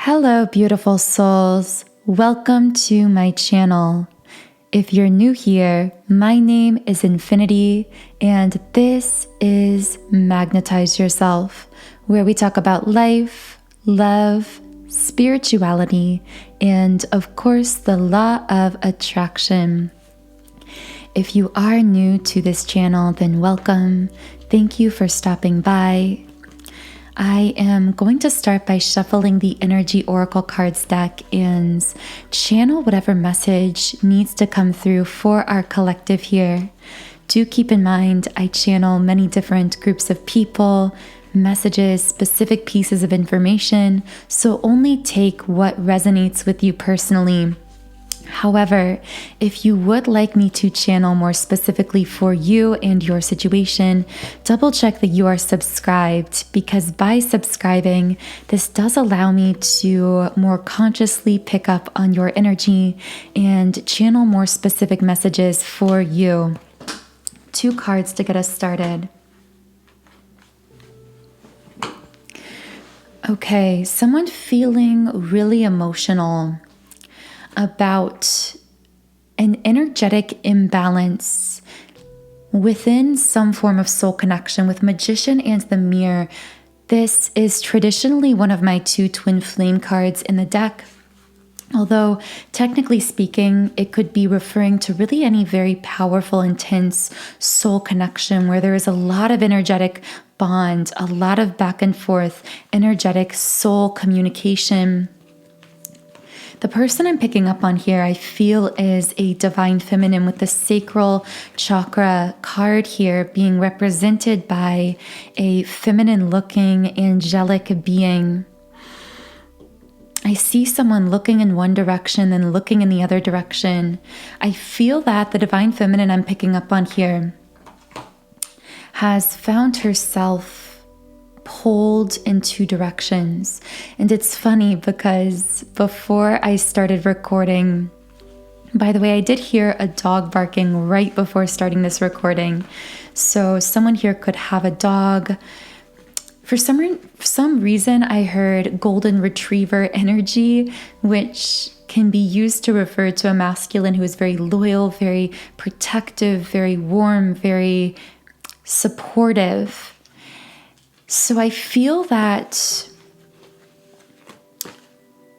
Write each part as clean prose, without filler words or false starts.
Hello, beautiful souls. Welcome to my channel. If you're new here, my name is Infinity, and this is Magnetize Yourself, where we talk about life, love, spirituality, and of course, the law of attraction. If you are new to this channel, then welcome. Thank you for stopping by. I am going to start by shuffling the Energy Oracle cards deck and channel whatever message needs to come through for our collective here. Do keep in mind, I channel many different groups of people, messages, specific pieces of information, so only take what resonates with you personally. However, if you would like me to channel more specifically for you and your situation, double check that you are subscribed, because by subscribing, this does allow me to more consciously pick up on your energy and channel more specific messages for you. 2 cards to get us started. Okay, someone feeling really emotional about an energetic imbalance within some form of soul connection with Magician and the Mirror. This is traditionally one of my 2 twin flame cards in the deck. Although technically speaking, it could be referring to really any very powerful, intense soul connection where there is a lot of energetic bond, a lot of back and forth, energetic soul communication. The person I'm picking up on here, I feel, is a divine feminine with the sacral chakra card here being represented by a feminine looking angelic being. I see someone looking in one direction and looking in the other direction. I feel that the divine feminine I'm picking up on here has found herself pulled in 2 directions. And it's funny because before I started recording, by the way, I did hear a dog barking right before starting this recording. So someone here could have a dog. For some reason, I heard golden retriever energy, which can be used to refer to a masculine who is very loyal, very protective, very warm, very supportive. So I feel that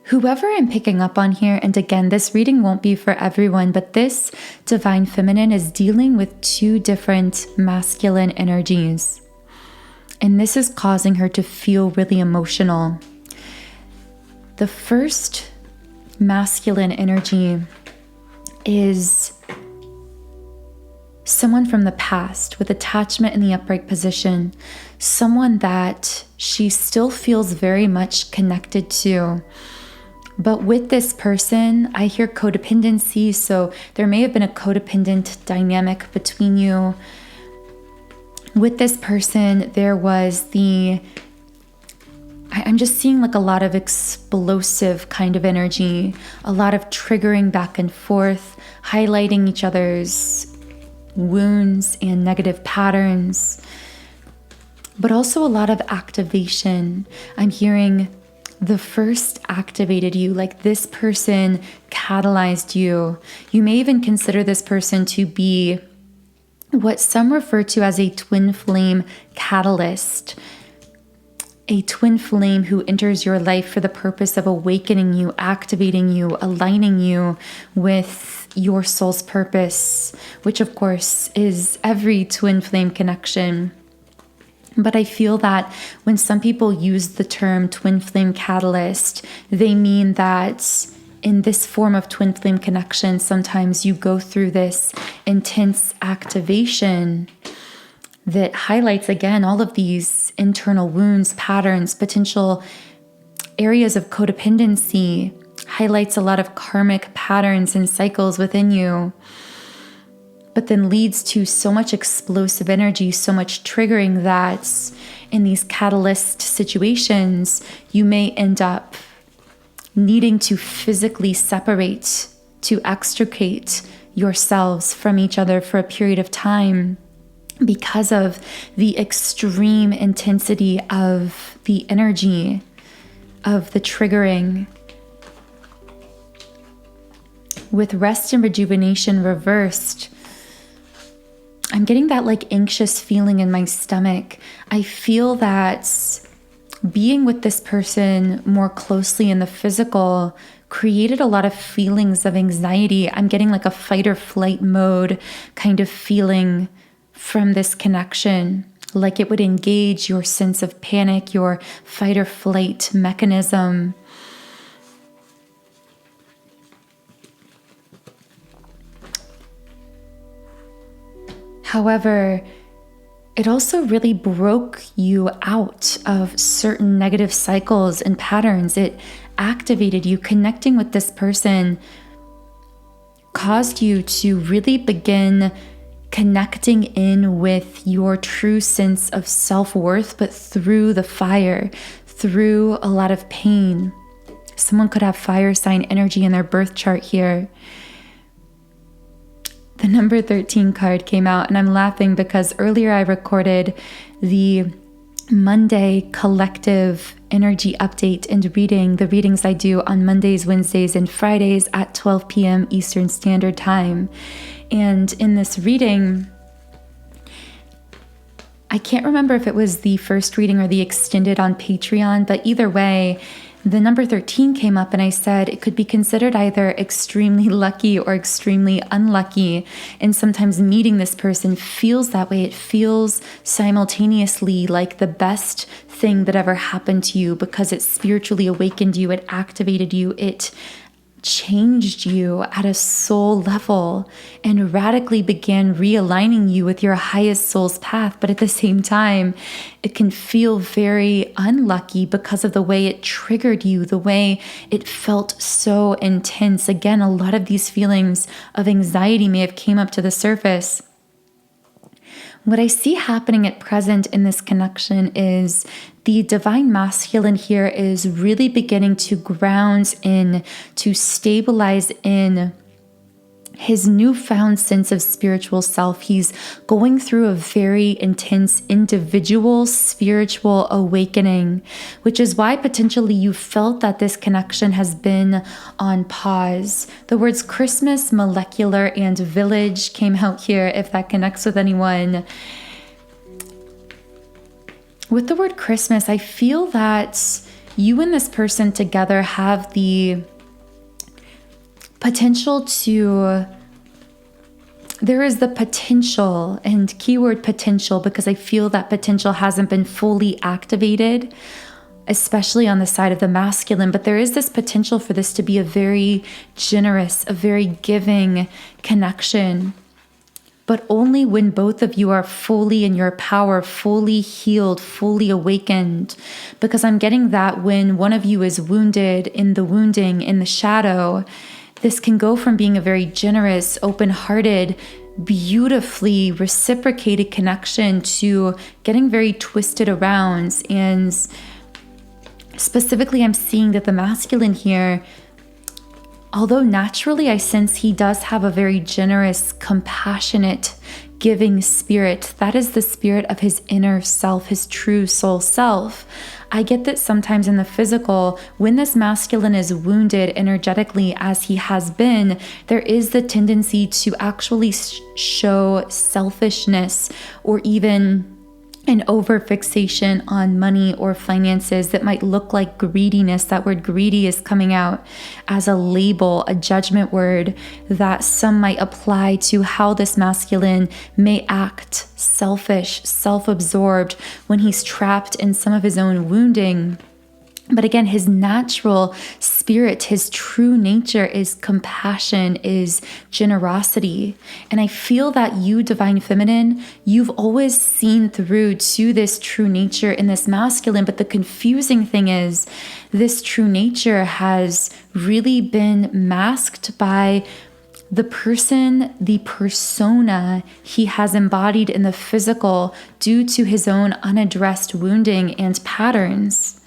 whoever I'm picking up on here, and again, this reading won't be for everyone, but this divine feminine is dealing with 2 different masculine energies. And this is causing her to feel really emotional. The first masculine energy is someone from the past with attachment in the upright position, someone that she still feels very much connected to. But with this person, I hear codependency, so there may have been a codependent dynamic between you. With this person, there was I'm just seeing like a lot of explosive kind of energy, a lot of triggering back and forth, highlighting each other's wounds and negative patterns, but also a lot of activation. I'm hearing the first activated you, like this person catalyzed you. You may even consider this person to be what some refer to as a twin flame catalyst, a twin flame who enters your life for the purpose of awakening you, activating you, aligning you with your soul's purpose, which of course is every twin flame connection. But I feel that when some people use the term twin flame catalyst, they mean that in this form of twin flame connection, sometimes you go through this intense activation that highlights again all of these internal wounds, patterns, potential areas of codependency, highlights a lot of karmic patterns and cycles within you, but then leads to so much explosive energy, so much triggering that in these catalyst situations, you may end up needing to physically separate, to extricate yourselves from each other for a period of time because of the extreme intensity of the energy of the triggering. With rest and rejuvenation reversed, I'm getting that like anxious feeling in my stomach. I feel that being with this person more closely in the physical created a lot of feelings of anxiety. I'm getting like a fight or flight mode kind of feeling from this connection, like it would engage your sense of panic, your fight or flight mechanism. However, it also really broke you out of certain negative cycles and patterns. It activated you. Connecting with this person caused you to really begin connecting in with your true sense of self-worth, but through the fire, through a lot of pain. Someone could have fire sign energy in their birth chart here. The number 13 card came out, and I'm laughing because earlier I recorded the Monday collective energy update and reading, the readings I do on Mondays, Wednesdays, and Fridays at 12 p.m. Eastern Standard Time. And in this reading, I can't remember if it was the first reading or the extended on Patreon, but either way, the number 13 came up, and I said it could be considered either extremely lucky or extremely unlucky. And sometimes meeting this person feels that way. It feels simultaneously like the best thing that ever happened to you because it spiritually awakened you, it activated you, it changed you at a soul level and radically began realigning you with your highest soul's path. But at the same time, it can feel very unlucky because of the way it triggered you, the way it felt so intense. Again, a lot of these feelings of anxiety may have came up to the surface. What I see happening at present in this connection is the divine masculine here is really beginning to ground in, to stabilize in his newfound sense of spiritual self. He's going through a very intense individual spiritual awakening, which is why potentially you felt that this connection has been on pause. The words Christmas, molecular, and village came out here if that connects with anyone. With the word Christmas, I feel that you and this person together have the potential to, there is the potential, and keyword potential, because I feel that potential hasn't been fully activated, especially on the side of the masculine, but there is this potential for this to be a very generous, a very giving connection. But only when both of you are fully in your power, fully healed, fully awakened. Because I'm getting that when one of you is wounded in the wounding, in the shadow, this can go from being a very generous, open-hearted, beautifully reciprocated connection to getting very twisted around. And specifically, I'm seeing that the masculine here, although naturally I sense he does have a very generous, compassionate, giving spirit, that is the spirit of his inner self, his true soul self. I get that sometimes in the physical, when this masculine is wounded energetically as he has been, there is the tendency to actually show selfishness or even an over-fixation on money or finances that might look like greediness. That word greedy is coming out as a label, a judgment word that some might apply to how this masculine may act selfish, self-absorbed when he's trapped in some of his own wounding. But again, his natural spirit, his true nature is compassion, is generosity. And I feel that you, divine feminine, you've always seen through to this true nature in this masculine. But the confusing thing is this true nature has really been masked by the person, the persona he has embodied in the physical due to his own unaddressed wounding and patterns.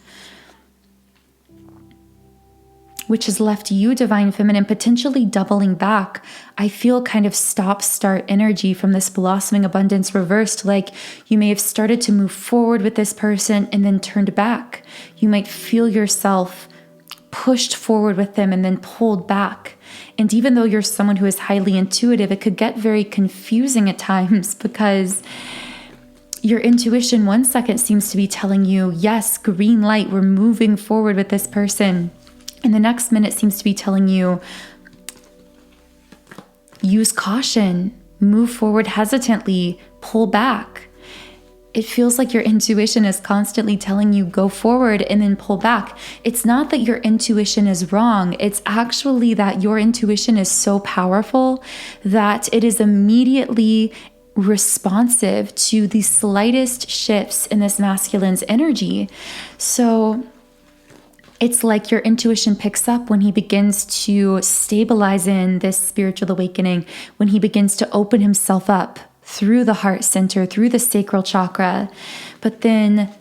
which has left you, Divine Feminine, potentially doubling back. I feel kind of stop-start energy from this blossoming abundance reversed, like you may have started to move forward with this person and then turned back. You might feel yourself pushed forward with them and then pulled back. And even though you're someone who is highly intuitive, it could get very confusing at times because your intuition one second seems to be telling you, yes, green light, we're moving forward with this person. And the next minute seems to be telling you, use caution, move forward hesitantly, pull back. It feels like your intuition is constantly telling you go forward and then pull back. It's not that your intuition is wrong. It's actually that your intuition is so powerful that it is immediately responsive to the slightest shifts in this masculine's energy. So it's like your intuition picks up when he begins to stabilize in this spiritual awakening, when he begins to open himself up through the heart center, through the sacral chakra. But then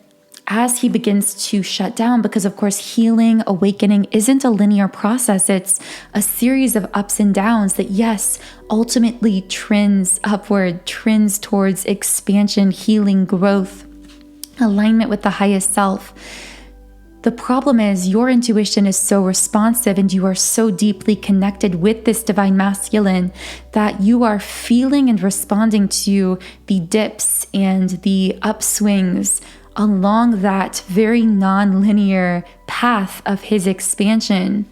as he begins to shut down, because of course healing, awakening isn't a linear process. It's a series of ups and downs that, yes, ultimately trends upward, trends towards expansion, healing, growth, alignment with the highest self. The problem is your intuition is so responsive and you are so deeply connected with this divine masculine that you are feeling and responding to the dips and the upswings along that very non-linear path of his expansion.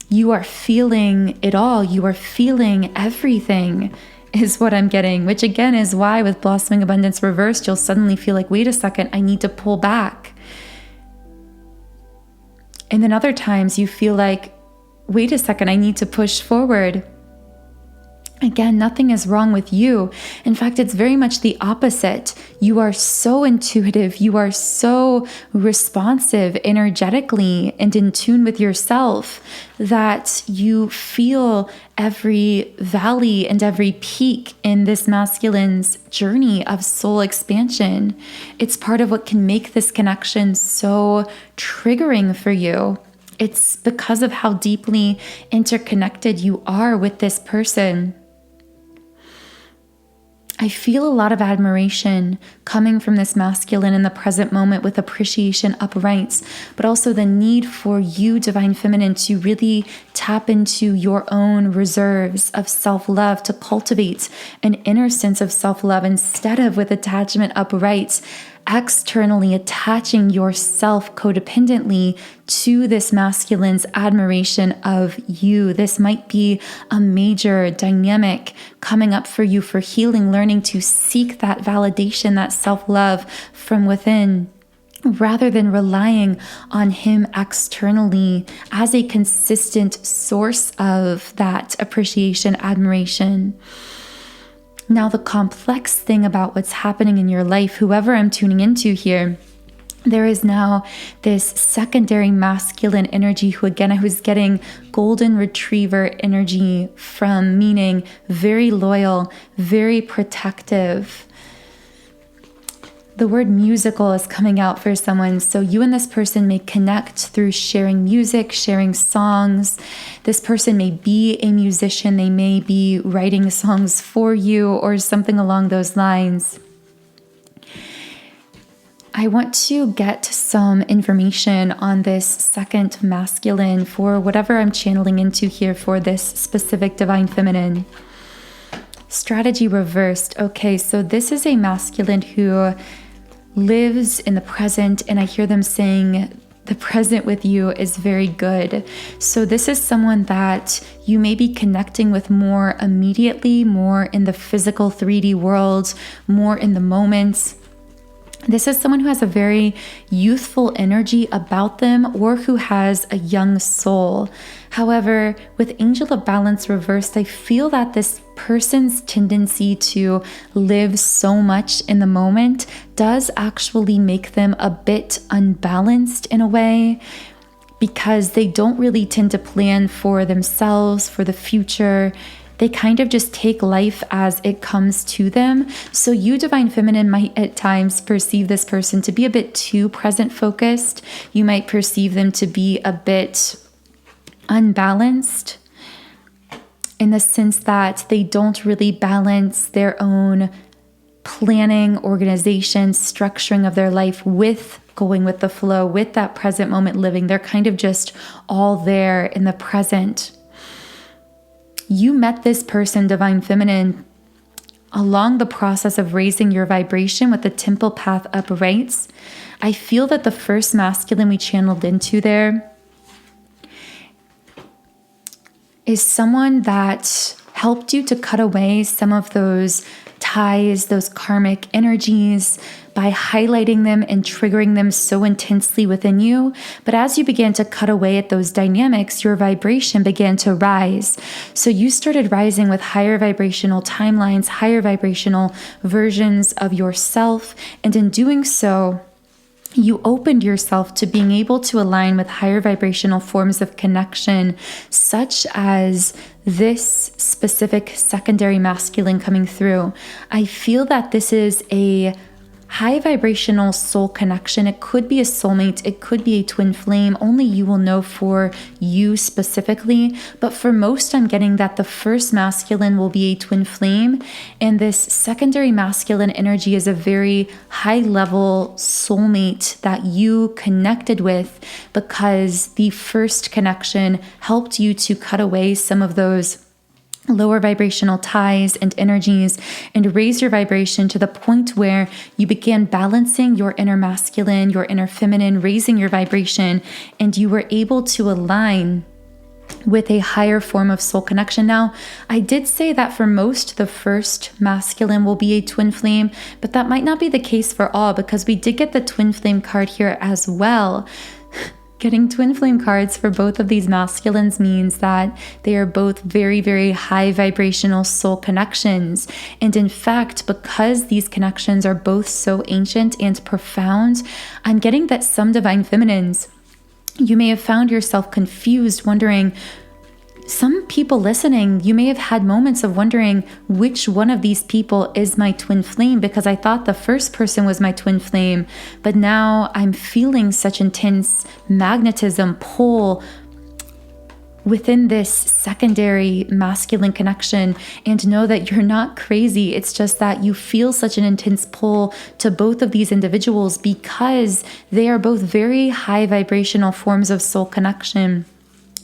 You are feeling it all. You are feeling everything is what I'm getting, which again is why with Blossoming Abundance Reversed, you'll suddenly feel like, wait a second, I need to pull back. And then other times you feel like, wait a second, I need to push forward. Again, nothing is wrong with you. In fact, it's very much the opposite. You are so intuitive. You are so responsive energetically and in tune with yourself that you feel every valley and every peak in this masculine's journey of soul expansion. It's part of what can make this connection so triggering for you. It's because of how deeply interconnected you are with this person. I feel a lot of admiration coming from this masculine in the present moment with appreciation uprights, but also the need for you, Divine Feminine, to really tap into your own reserves of self-love, to cultivate an inner sense of self-love instead of with attachment uprights, externally attaching yourself codependently to this masculine's admiration of you. This might be a major dynamic coming up for you for healing, learning to seek that validation, that self-love from within, rather than relying on him externally as a consistent source of that appreciation, admiration. Now, the complex thing about what's happening in your life, whoever I'm tuning into here, there is now this secondary masculine energy who's getting golden retriever energy from, meaning very loyal, very protective. The word musical is coming out for someone. So you and this person may connect through sharing music, sharing songs. This person may be a musician. They may be writing songs for you or something along those lines. I want to get some information on this second masculine for whatever I'm channeling into here for this specific Divine Feminine. Strategy reversed. Okay, so this is a masculine who lives in the present, and I hear them saying the present with you is very good. So this is someone that you may be connecting with more immediately, more in the physical 3D world, more in the moment. This is someone who has a very youthful energy about them or who has a young soul. However, with Angel of Balance reversed, I feel that this person's tendency to live so much in the moment does actually make them a bit unbalanced in a way, because they don't really tend to plan for themselves, for the future. They kind of just take life as it comes to them. So you, Divine Feminine, might at times perceive this person to be a bit too present focused. You might perceive them to be a bit unbalanced in the sense that they don't really balance their own planning, organization, structuring of their life with going with the flow, with that present moment living. They're kind of just all there in the present. You met this person, Divine Feminine, along the process of raising your vibration with the temple path uprights. I feel that the first masculine we channeled into there is someone that helped you to cut away some of those ties, those karmic energies, by highlighting them and triggering them so intensely within you. But as you began to cut away at those dynamics, your vibration began to rise. So you started rising with higher vibrational timelines, higher vibrational versions of yourself. And in doing so, you opened yourself to being able to align with higher vibrational forms of connection, such as this specific secondary masculine coming through. I feel that this is a high vibrational soul connection. It could be a soulmate. It could be a twin flame. Only you will know for you specifically. But for most, I'm getting that the first masculine will be a twin flame. And this secondary masculine energy is a very high level soulmate that you connected with, because the first connection helped you to cut away some of those lower vibrational ties and energies and raise your vibration to the point where you began balancing your inner masculine, your inner feminine, raising your vibration, and you were able to align with a higher form of soul connection. Now, I did say that for most, the first masculine will be a twin flame, but that might not be the case for all, because we did get the twin flame card here as well. Getting twin flame cards for both of these masculines means that they are both very, very high vibrational soul connections. And in fact, because these connections are both so ancient and profound, I'm getting that some divine feminines, you may have found yourself confused, wondering, some people listening, you may have had moments of wondering which one of these people is my twin flame, because I thought the first person was my twin flame, but now I'm feeling such intense magnetism pull within this secondary masculine connection. And know that you're not crazy. It's just that you feel such an intense pull to both of these individuals because they are both very high vibrational forms of soul connection.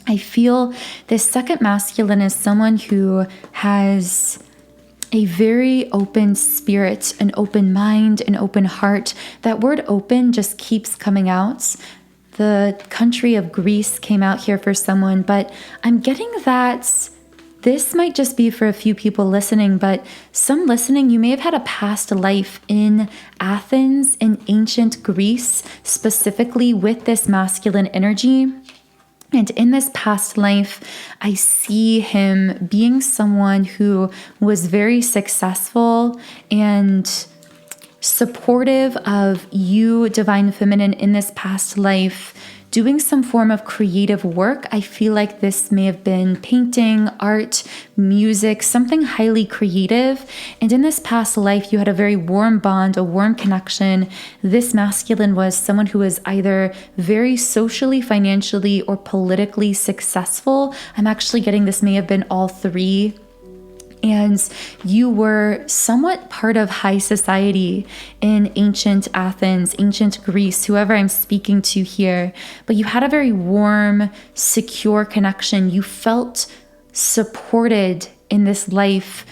I feel this second masculine is someone who has a very open spirit, an open mind, an open heart. That word open just keeps coming out. The country of Greece came out here for someone, but I'm getting that this might just be for a few people listening, but some listening, you may have had a past life in Athens, in ancient Greece, specifically with this masculine energy. And in this past life, I see him being someone who was very successful and supportive of you, Divine Feminine, in this past life, doing some form of creative work. I feel like this may have been painting, art, music, something highly creative. And in this past life, you had a very warm bond, a warm connection. This masculine was someone who was either very socially, financially, or politically successful. I'm actually getting this may have been all three. And you were somewhat part of high society in ancient Athens, ancient Greece, whoever I'm speaking to here. But you had a very warm, secure connection. You felt supported in this life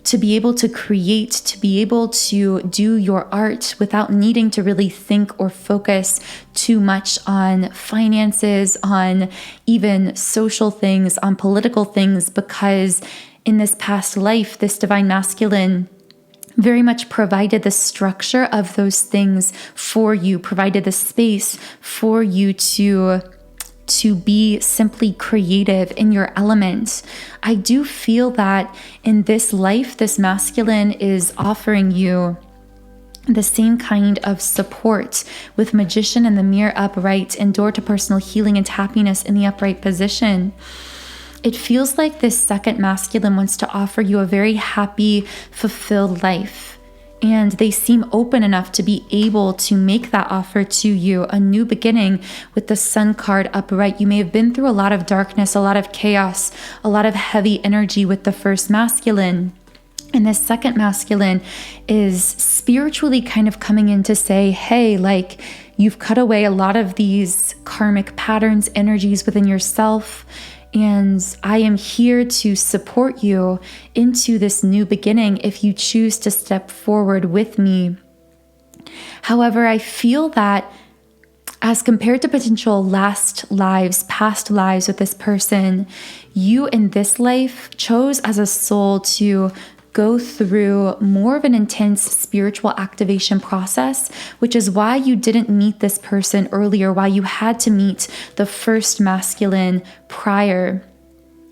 to be able to create, to be able to do your art without needing to really think or focus too much on finances, on even social things, on political things, because in this past life, this divine masculine very much provided the structure of those things for you, provided the space for you to be simply creative in your element. I do feel that in this life, this masculine is offering you the same kind of support with Magician and the Mirror upright and door to personal healing and happiness in the upright position. It feels like this second masculine wants to offer you a very happy, fulfilled life. and they seem open enough to be able to make that offer to you, a new beginning with the Sun card upright. You may have been through a lot of darkness, a lot of chaos, a lot of heavy energy with the first masculine. And this second masculine is spiritually kind of coming in to say, hey, like, you've cut away a lot of these karmic patterns, energies within yourself, and I am here to support you into this new beginning if you choose to step forward with me. However, I feel that as compared to potential past lives with this person, you in this life chose as a soul to go through more of an intense spiritual activation process, which is why you didn't meet this person earlier, why you had to meet the first masculine prior.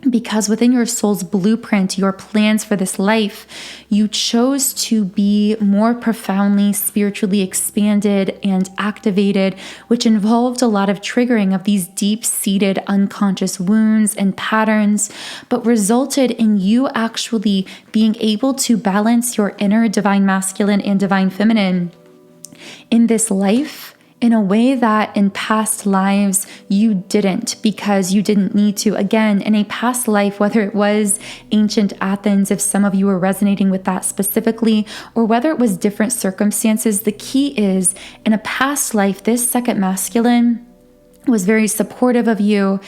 Because within your soul's blueprint, your plans for this life, you chose to be more profoundly spiritually expanded and activated, which involved a lot of triggering of these deep-seated unconscious wounds and patterns, but resulted in you actually being able to balance your inner divine masculine and divine feminine in this life in a way that in past lives you didn't, because you didn't need to. Again, in a past life, whether it was ancient Athens, if some of you are resonating with that specifically, or whether it was different circumstances, the key is in a past life, this second masculine was very supportive of you,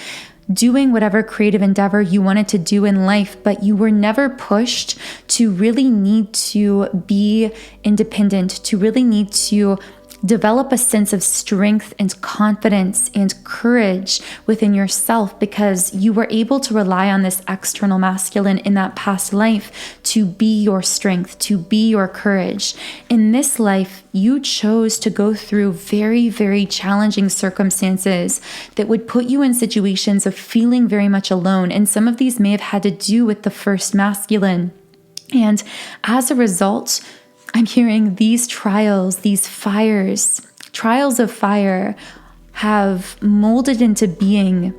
doing whatever creative endeavor you wanted to do in life, but you were never pushed to really need to be independent, to really need to develop a sense of strength and confidence and courage within yourself, because you were able to rely on this external masculine in that past life to be your strength, to be your courage. In this life, you chose to go through very, very challenging circumstances that would put you in situations of feeling very much alone. And some of these may have had to do with the first masculine. And as a result, I'm hearing these trials, these fires, trials of fire have molded into being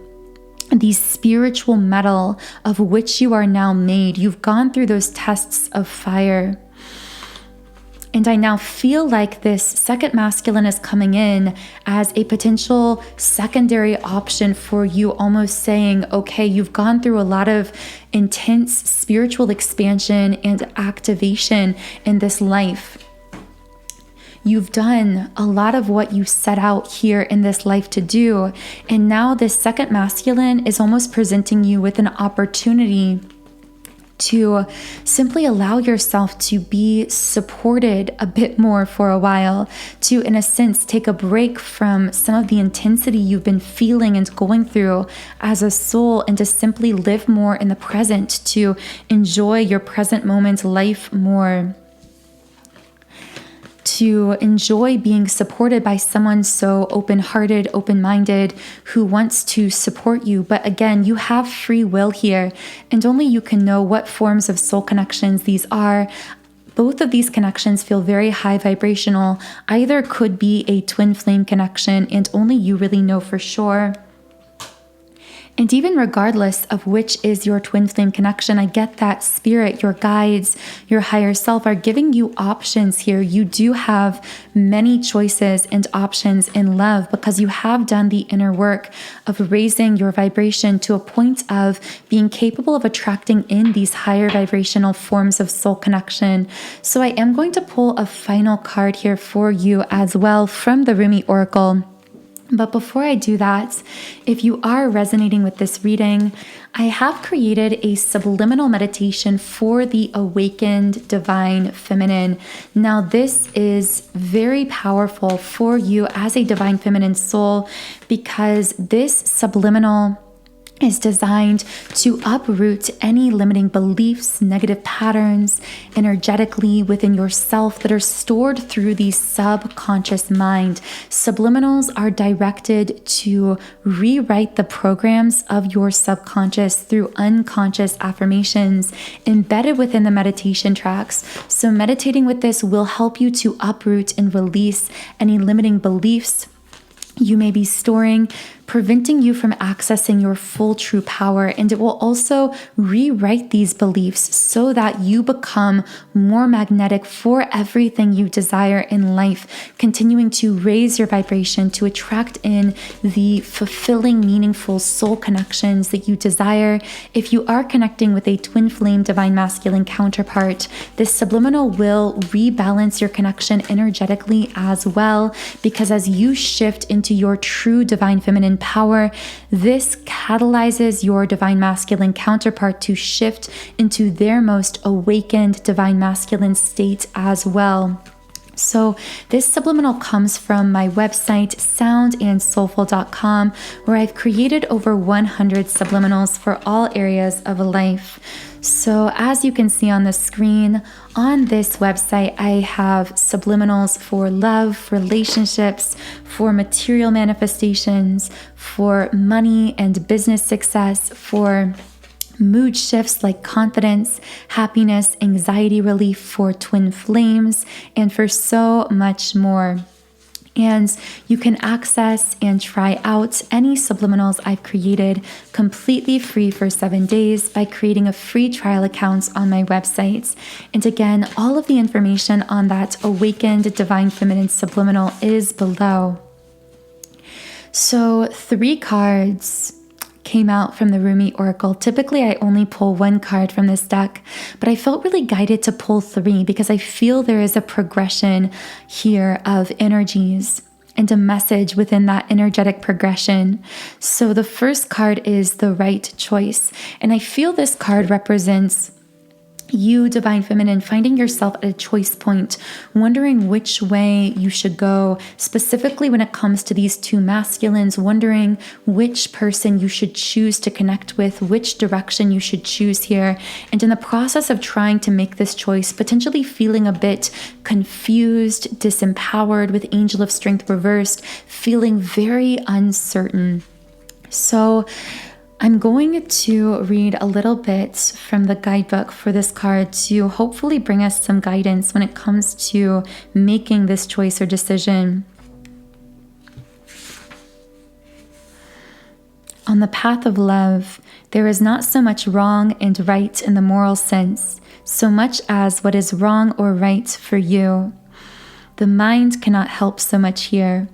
the spiritual metal of which you are now made. You've gone through those tests of fire. And I now feel like this second masculine is coming in as a potential secondary option for you, almost saying, okay, you've gone through a lot of intense spiritual expansion and activation in this life. You've done a lot of what you set out here in this life to do. And now this second masculine is almost presenting you with an opportunity to simply allow yourself to be supported a bit more for a while, to, in a sense, take a break from some of the intensity you've been feeling and going through as a soul, and to simply live more in the present, to enjoy your present moment life more, to enjoy being supported by someone so open-hearted, open-minded, who wants to support you. But again, you have free will here, and only you can know what forms of soul connections these are. Both of these connections feel very high vibrational. Either could be a twin flame connection, and only you really know for sure. And even regardless of which is your twin flame connection, I get that spirit, your guides, your higher self are giving you options here. You do have many choices and options in love, because you have done the inner work of raising your vibration to a point of being capable of attracting in these higher vibrational forms of soul connection. So I am going to pull a final card here for you as well from the Rumi Oracle. But before I do that, if you are resonating with this reading, I have created a subliminal meditation for the awakened divine feminine. Now, this is very powerful for you as a divine feminine soul, because this subliminal is designed to uproot any limiting beliefs, negative patterns energetically within yourself that are stored through the subconscious mind. Subliminals are directed to rewrite the programs of your subconscious through unconscious affirmations embedded within the meditation tracks. So meditating with this will help you to uproot and release any limiting beliefs you may be storing, preventing you from accessing your full true power. And it will also rewrite these beliefs so that you become more magnetic for everything you desire in life, continuing to raise your vibration to attract in the fulfilling, meaningful soul connections that you desire. If you are connecting with a twin flame divine masculine counterpart, this subliminal will rebalance your connection energetically as well, because as you shift into your true divine feminine power, this catalyzes your divine masculine counterpart to shift into their most awakened divine masculine state as well. So this subliminal comes from my website, soundandsoulful.com, where I've created over 100 subliminals for all areas of life. So as you can see on the screen, on this website, I have subliminals for love, relationships, for material manifestations, for money and business success, for mood shifts like confidence, happiness, anxiety relief, for twin flames, and for so much more. And you can access and try out any subliminals I've created completely free for 7 days by creating a free trial account on my website. And again, all of the information on that awakened divine feminine subliminal is below. So 3 cards came out from the Rumi Oracle. Typically, I only pull 1 card from this deck, but I felt really guided to pull 3 because I feel there is a progression here of energies and a message within that energetic progression. So the first card is the right choice. And I feel this card represents you, divine feminine, finding yourself at a choice point, wondering which way you should go, specifically when it comes to these 2 masculines, wondering which person you should choose to connect with, which direction you should choose here. And in the process of trying to make this choice, potentially feeling a bit confused, disempowered, with Angel of Strength reversed, feeling very uncertain. So I'm going to read a little bit from the guidebook for this card to hopefully bring us some guidance when it comes to making this choice or decision. On the path of love, there is not so much wrong and right in the moral sense, so much as what is wrong or right for you. The mind cannot help so much here.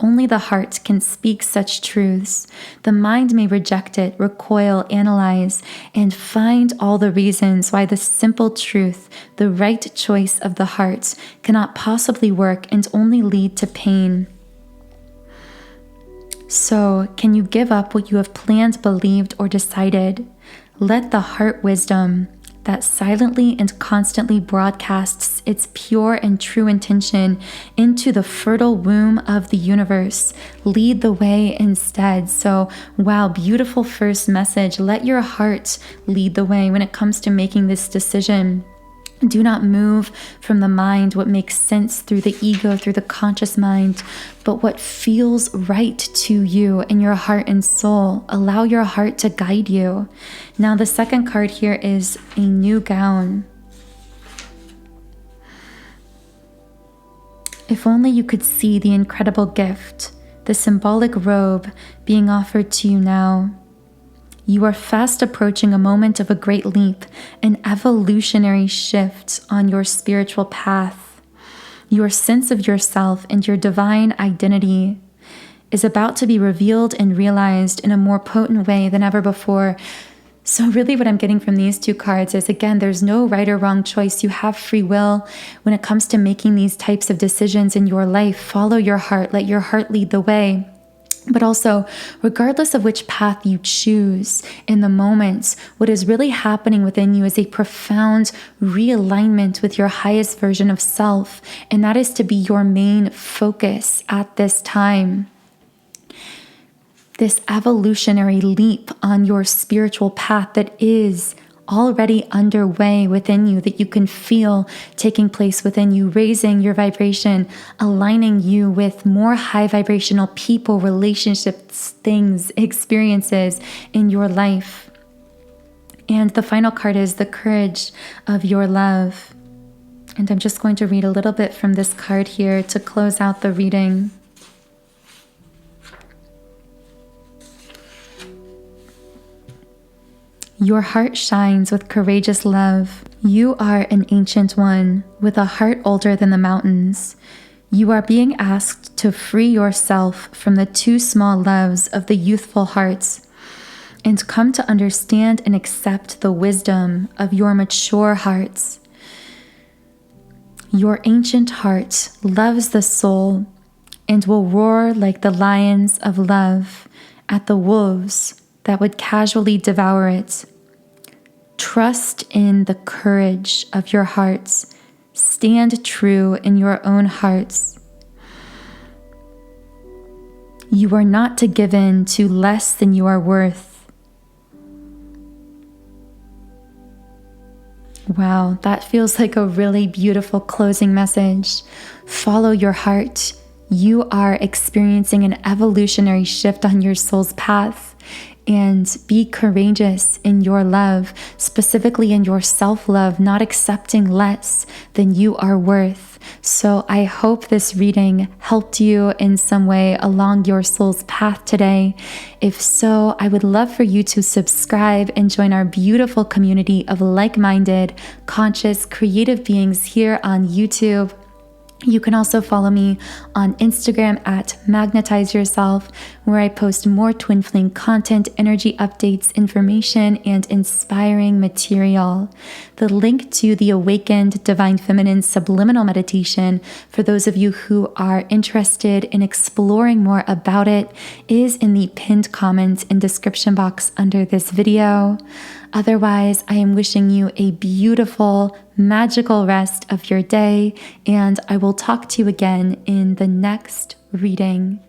Only the heart can speak such truths. The mind may reject it, recoil, analyze, and find all the reasons why the simple truth, the right choice of the heart, cannot possibly work and only lead to pain. So, can you give up what you have planned, believed, or decided? Let the heart wisdom that silently and constantly broadcasts its pure and true intention into the fertile womb of the universe lead the way instead. So, wow, beautiful first message. Let your heart lead the way when it comes to making this decision. Do not move from the mind, what makes sense through the ego, through the conscious mind, but what feels right to you in your heart and soul. Allow your heart to guide you. Now, the second card here is a new gown. If only you could see the incredible gift, the symbolic robe being offered to you now. You are fast approaching a moment of a great leap, an evolutionary shift on your spiritual path. Your sense of yourself and your divine identity is about to be revealed and realized in a more potent way than ever before. So really what I'm getting from these 2 cards is, again, there's no right or wrong choice. You have free will when it comes to making these types of decisions in your life. Follow your heart. Let your heart lead the way. But also, regardless of which path you choose in the moment, what is really happening within you is a profound realignment with your highest version of self, and that is to be your main focus at this time. This evolutionary leap on your spiritual path that is already underway within you, that you can feel taking place within you, raising your vibration, aligning you with more high vibrational people, relationships, things, experiences in your life. And the final card is the courage of your love. And I'm just going to read a little bit from this card here to close out the reading. Your heart shines with courageous love. You are an ancient one with a heart older than the mountains. You are being asked to free yourself from the too small loves of the youthful hearts and come to understand and accept the wisdom of your mature hearts. Your ancient heart loves the soul and will roar like the lions of love at the wolves that would casually devour it. Trust in the courage of your hearts. Stand true in your own hearts. You are not to give in to less than you are worth. Wow, that feels like a really beautiful closing message. Follow your heart. You are experiencing an evolutionary shift on your soul's path. And be courageous in your love, specifically in your self-love, not accepting less than you are worth. So I hope this reading helped you in some way along your soul's path today. If so, I would love for you to subscribe and join our beautiful community of like-minded, conscious, creative beings here on YouTube. You can also follow me on Instagram at Magnetize Yourself, where I post more twin flame content, energy updates, information, and inspiring material. The link to the Awakened Divine Feminine Subliminal Meditation, for those of you who are interested in exploring more about it, is in the pinned comment and description box under this video. Otherwise, I am wishing you a beautiful, magical rest of your day, and I will talk to you again in the next reading.